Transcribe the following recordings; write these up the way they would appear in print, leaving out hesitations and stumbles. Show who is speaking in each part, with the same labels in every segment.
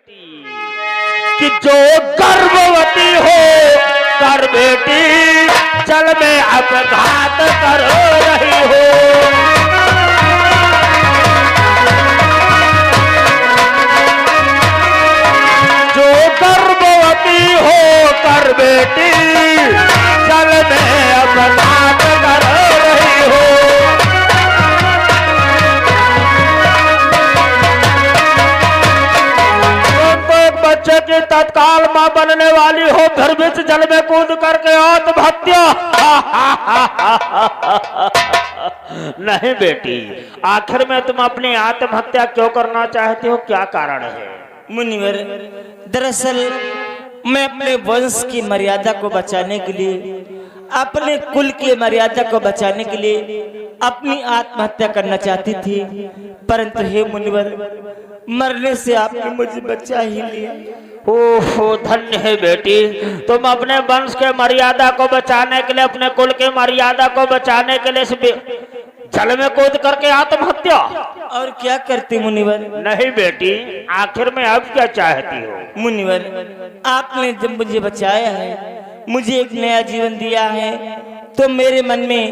Speaker 1: कि जो गर्भवती हो कर बेटी जल में अपघात कर रही हो। जो गर्भवती हो कर बेटी जल में अपघात कर रही हो। बच्चे की तत्काल मां बनने वाली हो, फिर बीच जल में कूद करके आत्महत्या। नहीं बेटी, आखिर में तुम अपनी आत्महत्या क्यों करना चाहती हो, क्या कारण है?
Speaker 2: मुनिवर, दरअसल मैं अपने वंश की मर्यादा को बचाने के लिए, अपने कुल की मर्यादा को बचाने के लिए अपनी आत्महत्या करना चाहती थी, परंतु हे मुनिवर, मरने से आपने मुझे बचा ही लिया।
Speaker 1: ओहो, धन्य है बेटी, तुम अपने वंश के मर्यादा को बचाने के लिए, अपने कुल के मर्यादा को बचाने के लिए जल में कूद करके आत्महत्या।
Speaker 2: और क्या करती मुनिवर?
Speaker 1: नहीं बेटी, आखिर में अब क्या चाहती हो?
Speaker 2: मुनिवर, आपने जब मुझे बचाया है, मुझे एक नया जीवन दिया है, तो मेरे मन में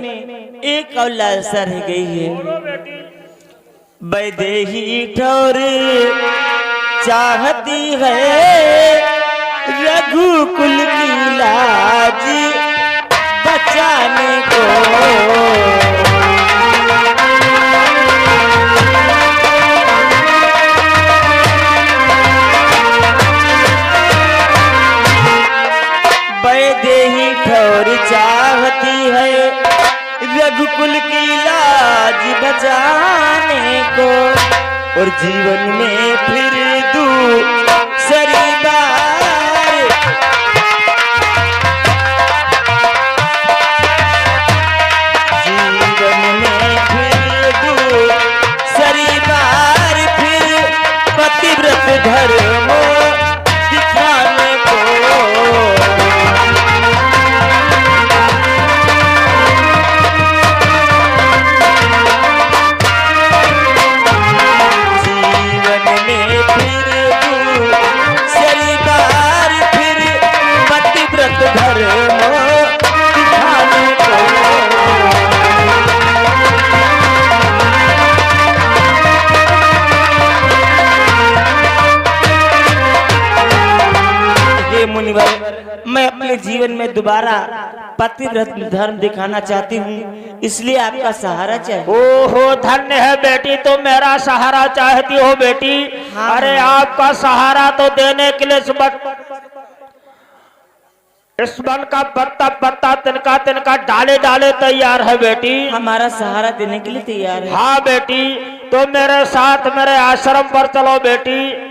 Speaker 2: एक और लालसा रह गई है। वैदेही ठौर चाहती है रघुकुल की लाज बचाने को। वैदेही ठौर चाहती है रघुकुल की लाज बचाने को, और जीवन में फिर दूसरी बार जीवन में फिर दूसरी बार फिर पतिव्रत धर्म दिखाने को। मुनिवर, मैं अपने जीवन में दोबारा पतिव्रत धर्म दिखाना चाहती हूँ, इसलिए आपका सहारा चाहिए।
Speaker 1: ओहो, धन्य है बेटी, तुम मेरा सहारा चाहती हो बेटी।
Speaker 2: हाँ,
Speaker 1: अरे आपका सहारा तो देने के लिए इस वन का पत्ता पत्ता तिनका तिनका डाले डाले तैयार है बेटी।
Speaker 2: हमारा सहारा देने के लिए तैयार है।
Speaker 1: हाँ बेटी, तो मेरे साथ मेरे आश्रम पर चलो बेटी।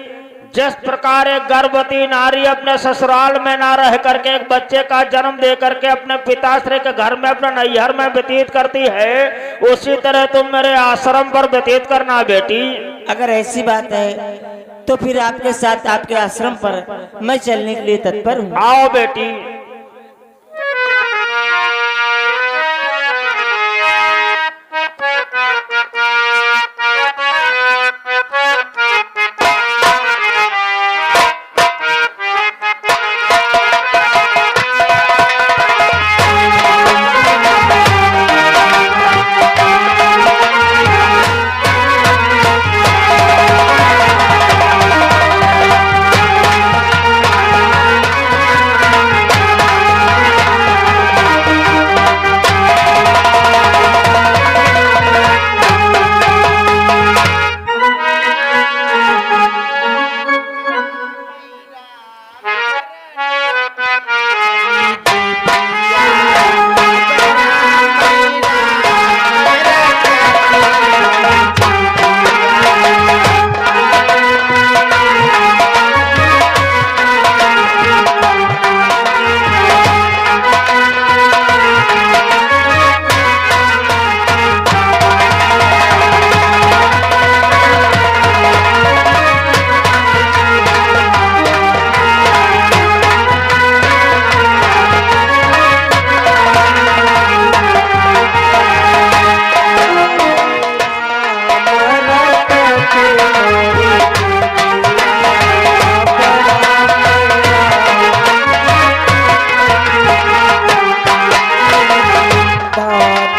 Speaker 1: जिस प्रकार एक गर्भवती नारी अपने ससुराल में ना रह करके एक बच्चे का जन्म दे करके अपने पिताश्री के घर में अपने नैहर में व्यतीत करती है, उसी तरह तुम मेरे आश्रम पर व्यतीत करना बेटी।
Speaker 2: अगर ऐसी बात है तो फिर आपके साथ आपके आश्रम पर मैं चलने के लिए तत्पर हूँ।
Speaker 1: आओ बेटी।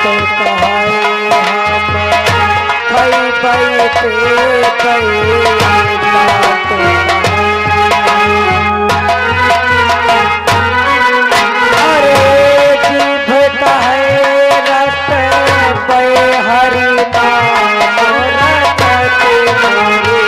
Speaker 3: तो कहाए हम भई पे अरे जीभ कहे रट पे हरि नाम रटते मोरे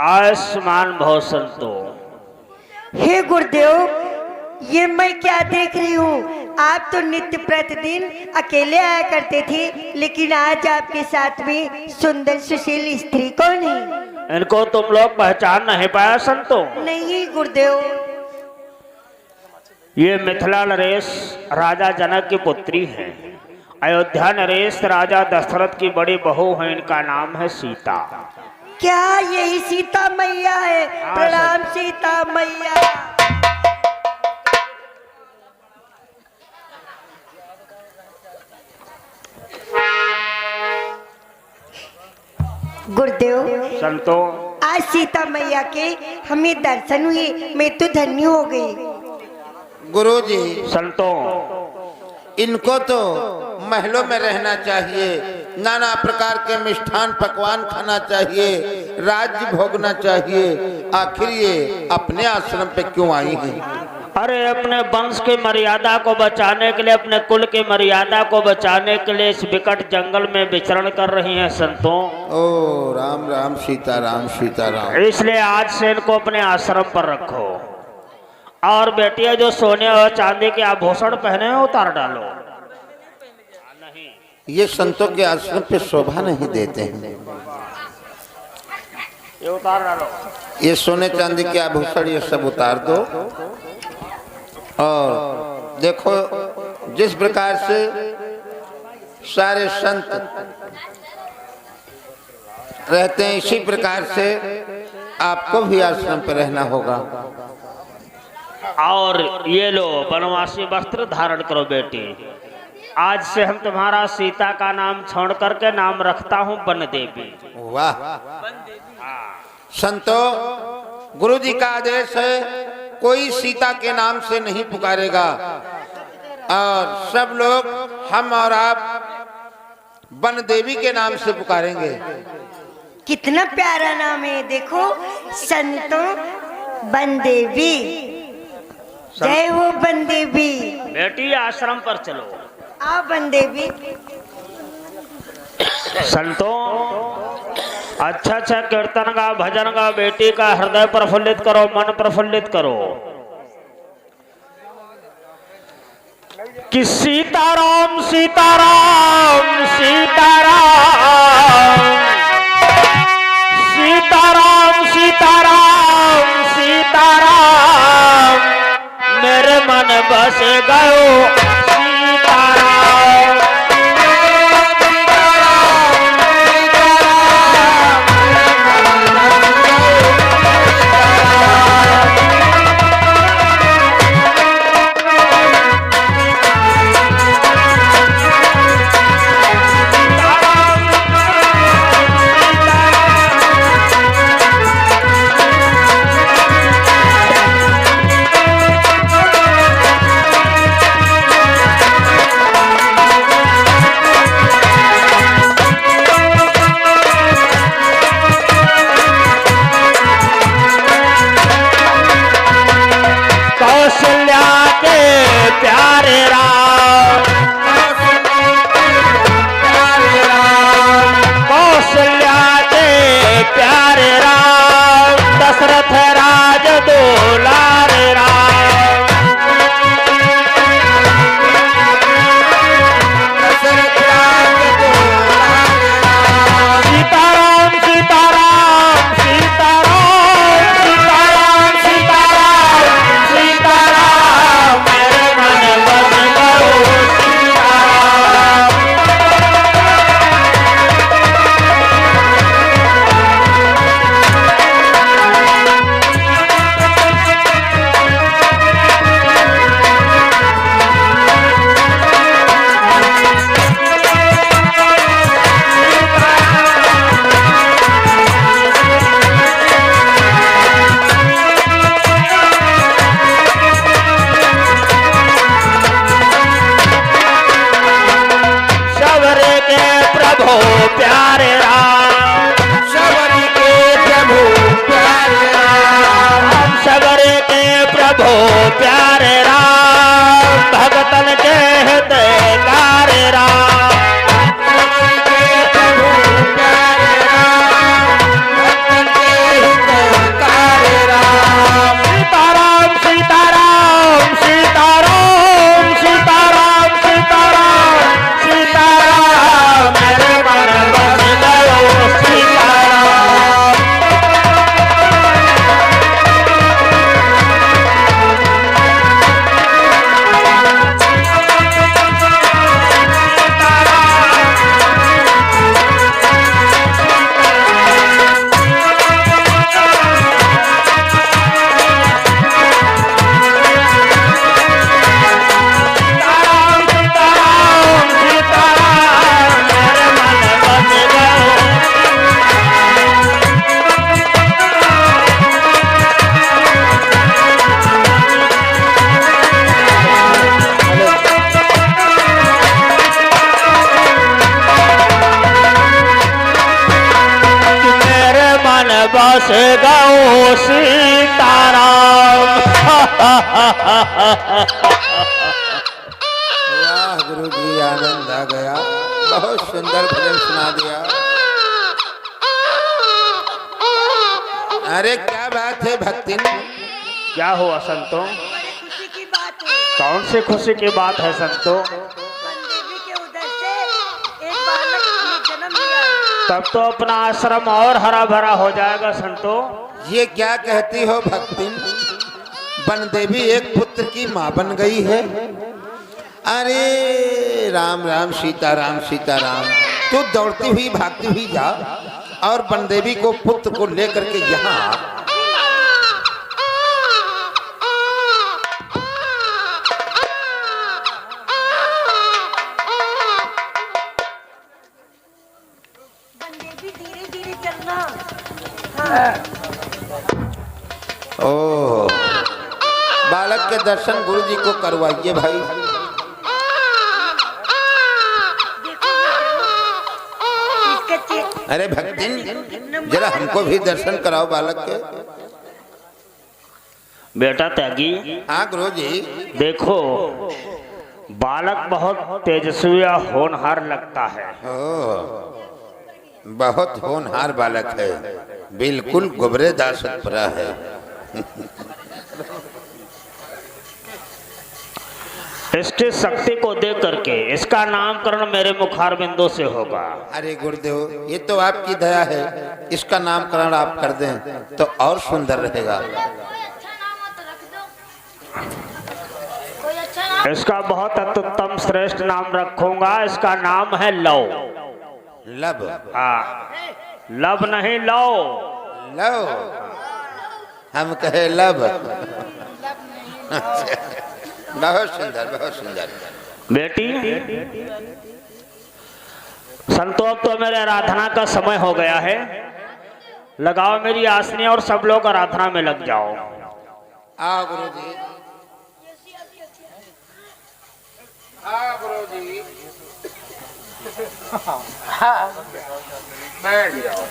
Speaker 1: आयुष्मान भव संतो।
Speaker 3: हे गुरुदेव, ये मैं क्या देख रही हूँ? आप तो नित्य प्रतिदिन अकेले आया करते थे, लेकिन आज आपके साथ में सुंदर सुशील स्त्री कौन है?
Speaker 1: इनको तुम लोग पहचान नहीं पाया संतो?
Speaker 3: नहीं गुरुदेव।
Speaker 1: ये मिथिला नरेश राजा जनक की पुत्री है। अयोध्या नरेश राजा दशरथ की बड़ी बहू है। इनका नाम है सीता।
Speaker 3: क्या यही सीता मैया है? प्रणाम सीता मैया। गुरुदेव
Speaker 1: संतो,
Speaker 3: आज सीता मैया के हमें दर्शन हुए, मैं तो धन्य हो गई।
Speaker 4: गुरुजी,
Speaker 1: संतो,
Speaker 4: इनको तो महलों में रहना चाहिए, नाना प्रकार के मिष्ठान पकवान खाना चाहिए, राज्य भोगना चाहिए। आखिर ये अपने आश्रम पे क्यों आई हैं?
Speaker 1: अरे अपने वंश की मर्यादा को बचाने के लिए, अपने कुल की मर्यादा को बचाने के लिए इस विकट जंगल में विचरण कर रही हैं संतों।
Speaker 4: ओ राम राम सीताराम सीताराम।
Speaker 1: इसलिए आज से इनको अपने आश्रम पर रखो, और बेटिया जो सोने और चांदी के आभूषण पहने हैं उतार डालो।
Speaker 4: ये संतों के आश्रम पे शोभा नहीं देते हैं।
Speaker 1: ये उतार डालो।
Speaker 4: ये सोने चांदी के आभूषण ये सब उतार दो। और देखो, जिस प्रकार से सारे संत रहते हैं, इसी प्रकार से आपको भी आश्रम पर रहना होगा।
Speaker 1: और ये लो वनवासी वस्त्र धारण करो बेटी। आज से हम तुम्हारा सीता का नाम छोड़ करके नाम रखता हूँ बन देवी।
Speaker 4: वाह संतो, गुरु जी का आदेश है, कोई सीता के नाम से नहीं पुकारेगा, और सब लोग हम और आप बन देवी के नाम से पुकारेंगे।
Speaker 3: कितना प्यारा नाम है, देखो संतो बन देवी। जय हो बन देवी।
Speaker 1: बेटी आश्रम पर चलो।
Speaker 3: आप बन देवी।
Speaker 1: संतों, अच्छा अच्छा कीर्तन गा, भजन गा, बेटी का हृदय प्रफुल्लित करो, मन प्रफुल्लित करो। कि सीताराम सीताराम सीताराम सीताराम सीताराम सीताराम मेरे मन बस गयो सीताराम। प्यारे राम सबरी के प्रभु प्यारे राम सबरी के प्रभु प्यारे राम भगतन के हितकार राम सबरी के प्रभु प्यारे राम भगतन के हितकार राम। सीताराम सीताराम सीताराम सीताराम सीताराम सीताराम मेरे मन बस गयो सीताराम। बस गयो सीताराम।
Speaker 4: वाह गुरु जी, आनंद आ गया, बहुत सुंदर भजन सुना दिया। अरे क्या बात है भक्तिन,
Speaker 1: क्या हुआ संतो?
Speaker 3: बड़ी खुशी की बात है।
Speaker 1: कौन सी खुशी की बात है संतो?
Speaker 3: देवी के उधर से एक बालक ने जन्म लिया है।
Speaker 1: तब तो अपना आश्रम और हरा भरा हो जाएगा संतो।
Speaker 4: ये क्या कहती हो भक्तिन? बन देवी एक पुत्र की माँ बन गई है। अरे राम राम सीताराम सीताराम, तू दौड़ती हुई भागती हुई जा और बन देवी को पुत्र को लेकर के यहाँ आ।
Speaker 3: धीरे धीरे चलना। हाँ।
Speaker 4: ओ बालक के दर्शन गुरु जी को करवाइए भाई। अरे भक्तिन, जरा हमको भी दर्शन कराओ बालक के।
Speaker 1: बेटा त्यागी,
Speaker 4: हाँ गुरु जी।
Speaker 1: देखो बालक बहुत तेजस्वी और होनहार लगता है।
Speaker 4: बहुत होनहार बालक है, बिल्कुल गुबरे दासतपुरा है।
Speaker 1: इसकी शक्ति को देख करके इसका नामकरण मेरे मुखारबिंदों से होगा।
Speaker 4: अरे गुरुदेव, ये तो आपकी दया है, इसका नामकरण आप कर दें तो और सुंदर रहेगा।
Speaker 1: इसका बहुत अत्युत्तम श्रेष्ठ नाम रखूंगा। इसका नाम है लव।
Speaker 4: लब?
Speaker 1: हाँ, लब नहीं लव।
Speaker 4: लव? हम कहे लब। बहुत सुंदर, बहुत सुंदर।
Speaker 1: बेटी, संतोष तो मेरे आराधना का समय हो गया है। लगाओ मेरी आसनी और सब लोग आराधना में लग जाओ।
Speaker 4: आओ गुरुजी, आओ गुरुजी। बैठ जाओ,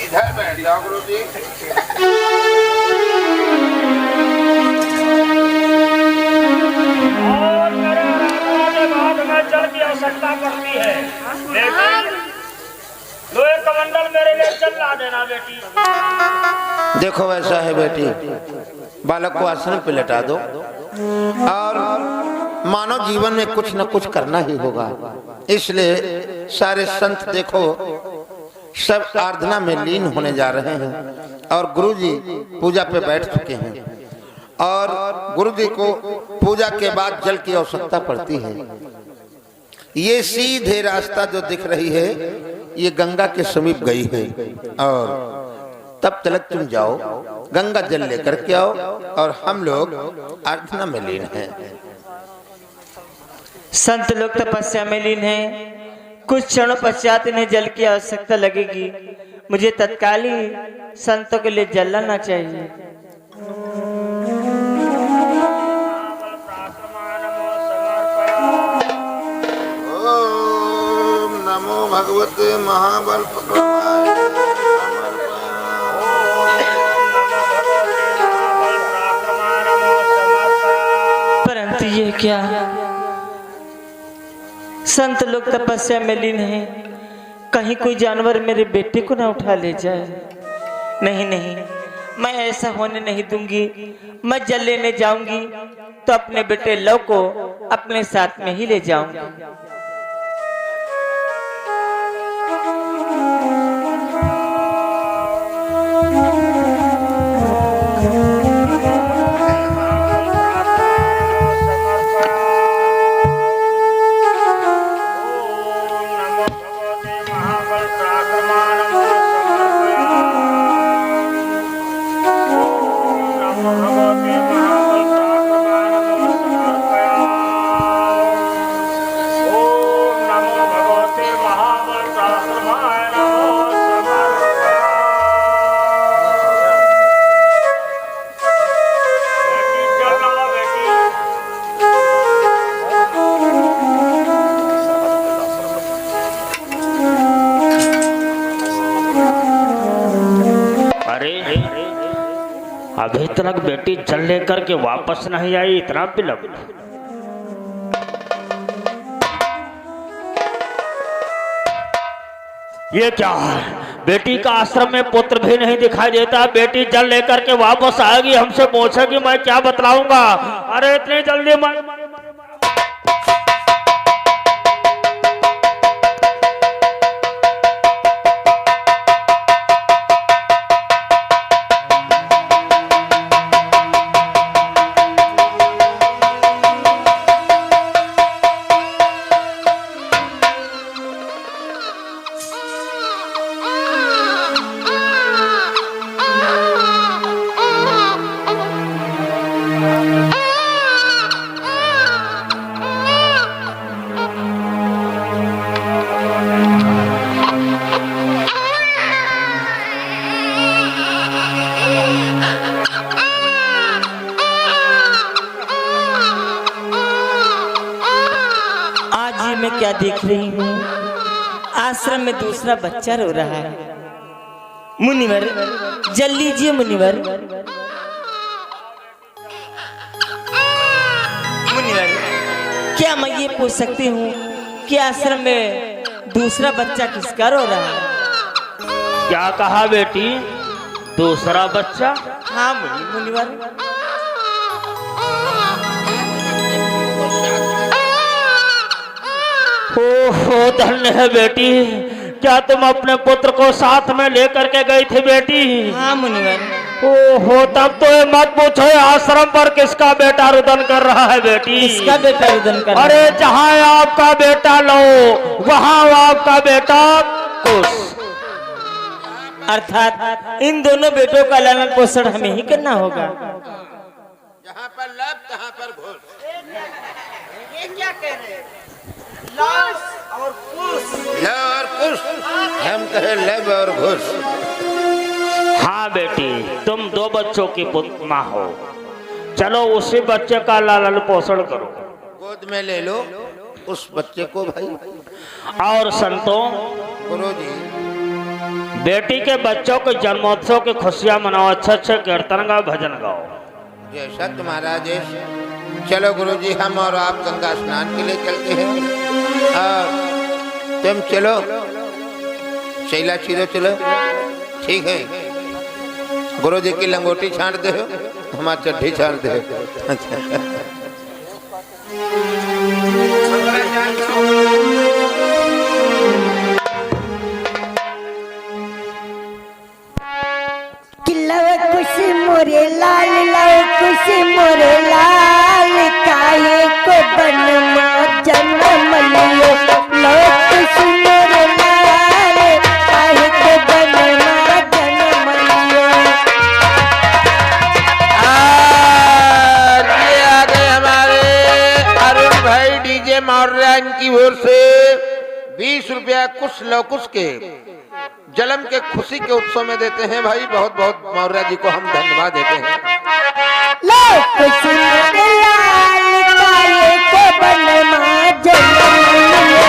Speaker 4: इधर बैठ जाओ गुरुजी।
Speaker 1: और मेरे आराधना के बाद में जल की आवश्यकता पड़ती है। बेटी, लोहे कमंडल मेरे लिए जल ला देना बेटी।
Speaker 4: देखो ऐसा है बेटी, बालक को आसन पे लेटा दो और मानव जीवन में कुछ न कुछ करना ही होगा। इसलिए सारे संत देखो सब आराधना में लीन होने जा रहे हैं और गुरुजी पूजा पे बैठ चुके हैं और गुरुजी को पूजा के बाद जल की आवश्यकता पड़ती है। ये सीधे रास्ता जो दिख रही है ये गंगा के समीप गई है और तब तक तुम जाओ, गंगा जल लेकर के आओ और हम लोग आराधना में लीन हैं।
Speaker 2: संत लोग तपस्या में लीन हैं। कुछ क्षणों पश्चात इन्हें जल की आवश्यकता लगेगी। मुझे तत्काल ही संतों के लिए जल लाना चाहिए।
Speaker 4: ओम नमो भगवते महाबल पकड़वाय।
Speaker 2: परंतु ये क्या, संत लोग तपस्या में लीन हैं, कहीं कोई जानवर मेरे बेटे को ना उठा ले जाए। नहीं नहीं, मैं ऐसा होने नहीं दूंगी। मैं जल लेने जाऊंगी तो अपने बेटे लव को अपने साथ में ही ले जाऊंगी।
Speaker 1: अभी तक बेटी जल लेकर के वापस नहीं आई, इतना विलंब। ये क्या है? बेटी का आश्रम में पुत्र भी नहीं दिखाई देता। बेटी जल लेकर के वापस आएगी, हमसे पूछेगी, मैं क्या बतलाऊंगा? अरे इतनी जल्दी मैं
Speaker 2: क्या देख रही हूँ? आश्रम में दूसरा बच्चा रो रहा है। मुनिवर, जल लीजिए मुनिवर। क्या मैं ये पूछ सकती हूँ कि आश्रम में दूसरा बच्चा किसका रो रहा है?
Speaker 1: क्या कहा बेटी? दूसरा बच्चा?
Speaker 2: हाँ मुनिवर।
Speaker 1: ओहो धन्य है बेटी। क्या तुम अपने पुत्र को साथ में लेकर के गई थी बेटी?
Speaker 2: हाँ मुनिवर।
Speaker 1: ओहो तब तो ये मत पूछो आश्रम पर किसका बेटा रुदन कर रहा है बेटी।
Speaker 2: किसका बेटा रुदन कर?
Speaker 1: अरे जहाँ आपका बेटा लो वहाँ आपका बेटा कुश।
Speaker 2: अर्थात इन दोनों बेटों का लालन पोषण हमें ही करना होगा।
Speaker 4: जहाँ पर लब तहाँ पर घुस।
Speaker 3: ये क्या कह रहे हैं?
Speaker 4: लब और कुश, हम कहे लब और घुस।
Speaker 1: हाँ बेटी तुम दो बच्चों की माँ हो, चलो उसी बच्चे का लालन पोषण करो।
Speaker 4: गोद में ले लो उस बच्चे को भाई।
Speaker 1: और संतों
Speaker 4: गुरुजी
Speaker 1: बेटी के बच्चों के जन्मोत्सव की खुशियां मनाओ, अच्छे अच्छे कीर्तन गाओ, भजन गाओ।
Speaker 4: जैसा तुम्हारा आदेश। चलो गुरुजी हम और आप गंगा स्नान के लिए चलते हैं। तुम चलो शैला चीरो चलो, ठीक है। गुरुजी की लंगोटी छांट दे, हमारी चड्ढी छांट दे।
Speaker 3: लव कुश मोरे लाल, लव कुश मोरे लाल, काहे को बन में जन्म लियो। लव कुश मोरे लाल, काहे को बन में जन्म लियो।
Speaker 4: ये आ गए हमारे अरुण भाई डीजे मौर्यान की ओर से 20 रुपया कुछ लौकुश के जलम के खुशी के उत्सव में देते हैं भाई। बहुत बहुत मौर्य जी को हम धन्यवाद देते हैं।
Speaker 3: लव कुश मोरे लाल, काहे को बन में जन्म लियो।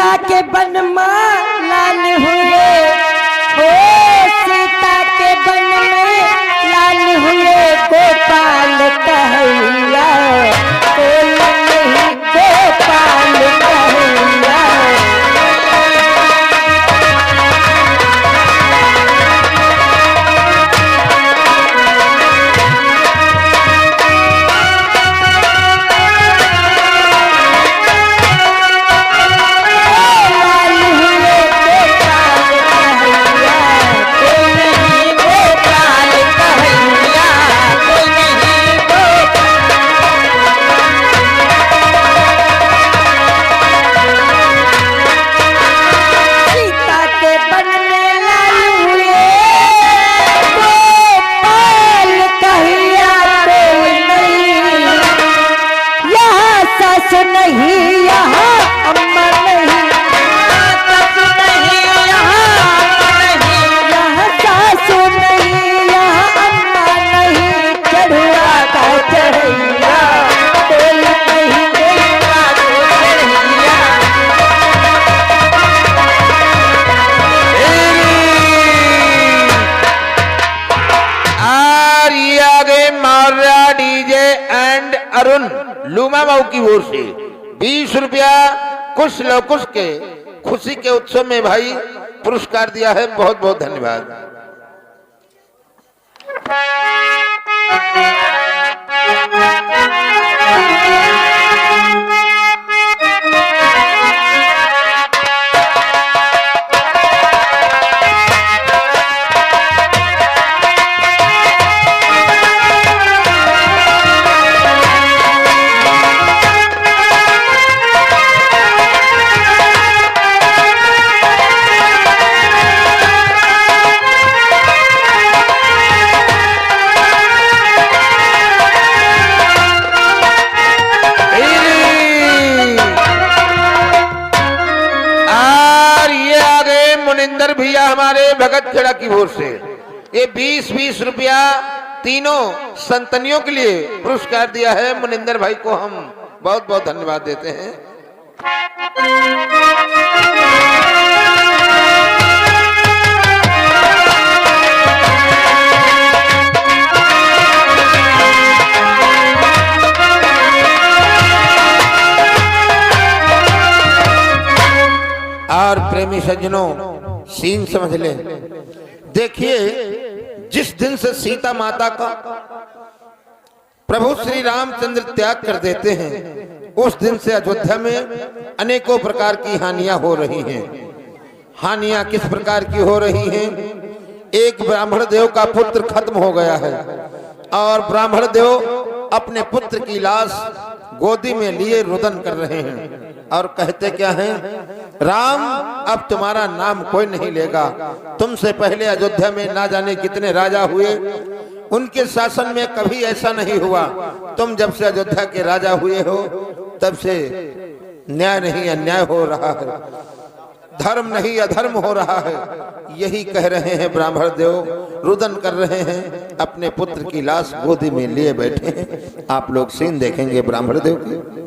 Speaker 3: सीता के बन में लाल हुए, ओ सीता के बन में लाल हुए, गोपाल कहैया कोई नहीं, गोपाल कहैया।
Speaker 4: अरुण लूमा मऊ की ओर से 20 रुपया कुछ लौकुश के खुशी के उत्सव में भाई पुरस्कार दिया है। बहुत बहुत धन्यवाद। भैया हमारे भगत खेड़ा की ओर से ये 20-20 रुपया तीनों संतनियों के लिए पुरस्कार दिया है। मुनिंदर भाई को हम बहुत बहुत धन्यवाद देते हैं। और प्रेमी सज्जनों सीन समझ ले। देखिए जिस दिन से सीता माता का प्रभु श्री रामचंद्र त्याग कर देते हैं उस दिन से अयोध्या में अनेकों प्रकार की हानियां हो रही हैं। हानियां किस प्रकार की हो रही हैं? एक ब्राह्मण देव का पुत्र खत्म हो गया है और ब्राह्मण देव अपने पुत्र की लाश गोदी में लिए रुदन कर रहे हैं और कहते क्या हैं? राम अब तुम्हारा नाम कोई नहीं लेगा। तुमसे पहले अयोध्या में ना जाने कितने राजा हुए, उनके शासन में कभी ऐसा नहीं हुआ। तुम जब से अयोध्या के राजा हुए हो तब से न्याय नहीं अन्याय हो रहा है, धर्म नहीं अधर्म हो रहा है। यही कह रहे हैं ब्राह्मण देव, रुदन कर रहे हैं, अपने पुत्र की लाश गोदी में लिए बैठे हैं। आप लोग सीन देखेंगे ब्राह्मण देव की।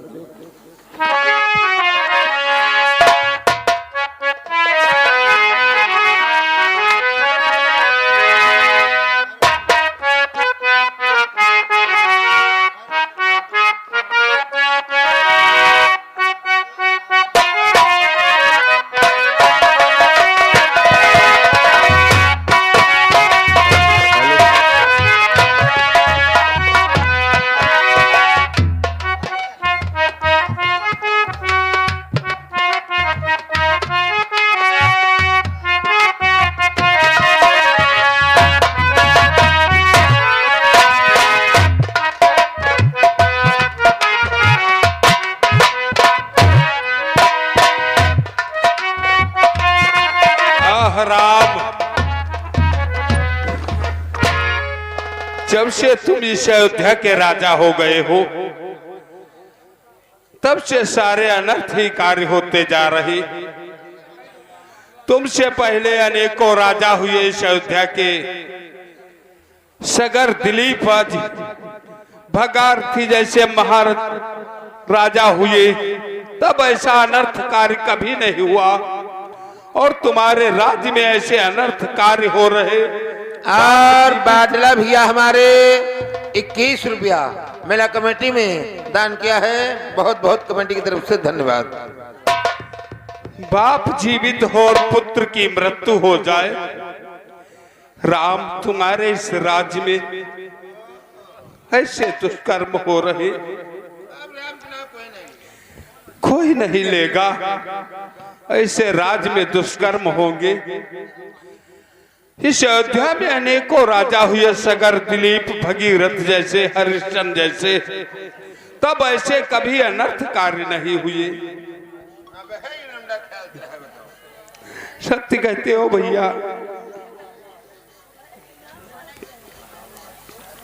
Speaker 5: राम, जब से तुम इस अयोध्या के राजा हो गए हो तब से सारे अनर्थ ही कार्य होते जा रहे। तुमसे पहले अनेकों राजा हुए इस अयोध्या के। सगर दिलीप भगारथी जैसे महाराजा हुए, तब ऐसा अनर्थ कार्य कभी नहीं हुआ, और तुम्हारे राज्य में ऐसे अनर्थ कार्य हो रहे।
Speaker 4: और बादला भैया हमारे 21 रुपया मेला कमेटी में दान किया है, बहुत बहुत कमेटी की तरफ से धन्यवाद।
Speaker 5: बाप जीवित हो और पुत्र की मृत्यु हो जाए, राम तुम्हारे इस राज्य में ऐसे दुष्कर्म हो रहे, कोई नहीं लेगा। ऐसे राज्य में दुष्कर्म होंगे। इस अयोध्या में अनेकों राजा हुए, सगर, दिलीप, भगीरथ जैसे, हरिश्चंद्र जैसे, तब ऐसे कभी अनर्थ कार्य नहीं हुए। सत्य कहते हो भैया।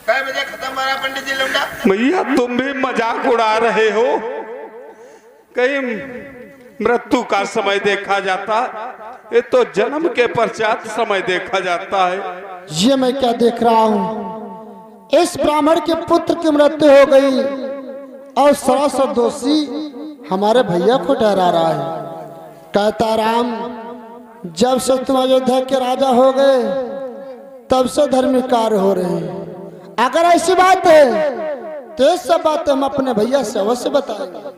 Speaker 4: कै बजे खत्म हमारा पंडित जी लौंडा?
Speaker 5: भैया तुम भी मजाक उड़ा रहे हो। कहीं मृत्यु का समय देखा जाता, ये तो जन्म के पश्चात समय देखा जाता है।
Speaker 6: ये मैं क्या देख रहा हूँ? इस ब्राह्मण के पुत्र की मृत्यु हो गई और सरासर दोषी हमारे भैया को ठहरा रहा है। कहता राम, जब से तुम अयोध्या के राजा हो गए तब से धार्मिक कार्य हो रहे हैं। अगर ऐसी बात है तो ये सब बात हम अपने भैया से अवश्य बताएंगे।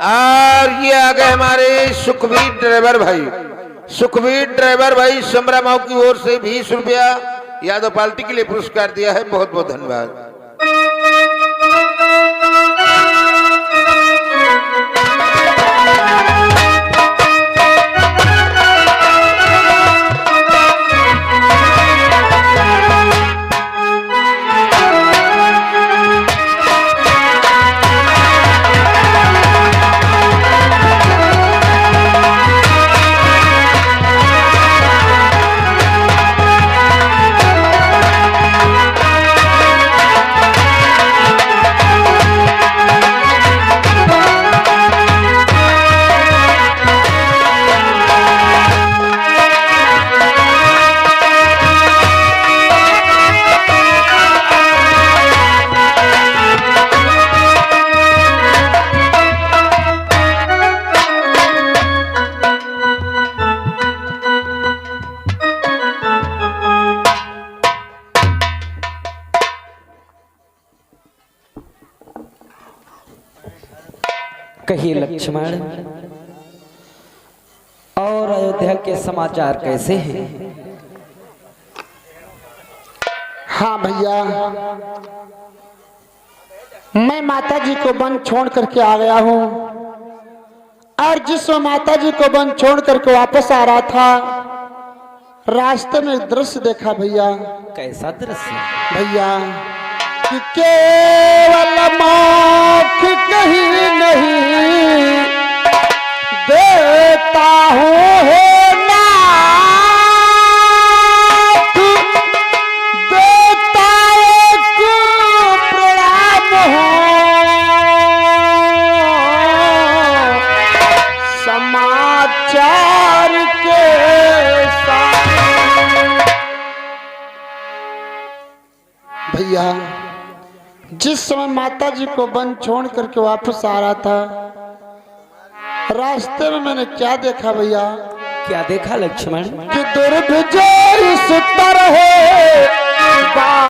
Speaker 4: और ये आ गए हमारे सुखबीर ड्राइवर भाई। सुखबीर ड्राइवर भाई समरा माऊ की ओर से 20 रुपया यादव पार्टी के लिए पुरस्कार दिया है, बहुत बहुत धन्यवाद।
Speaker 7: कहिए लक्ष्मण, और अयोध्या के समाचार कैसे हैं?
Speaker 6: हाँ भैया, मैं माता जी को वन छोड़ करके आ गया हूँ, और जिस माता जी को वन छोड़ करके वापस आ रहा था, रास्ते में एक दृश्य देखा भैया।
Speaker 7: कैसा दृश्य?
Speaker 6: भैया कि केवल मौत कहीं नहीं देता हूँ हे नाथ, देता एक प्रणाम हो समाचार के साथ। भैया जिस समय माता जी को वन छोड़ करके वापस आ रहा था, रास्ते में मैंने क्या देखा भैया?
Speaker 7: क्या देखा लक्ष्मण?
Speaker 6: कि दुर्विजय सुतर है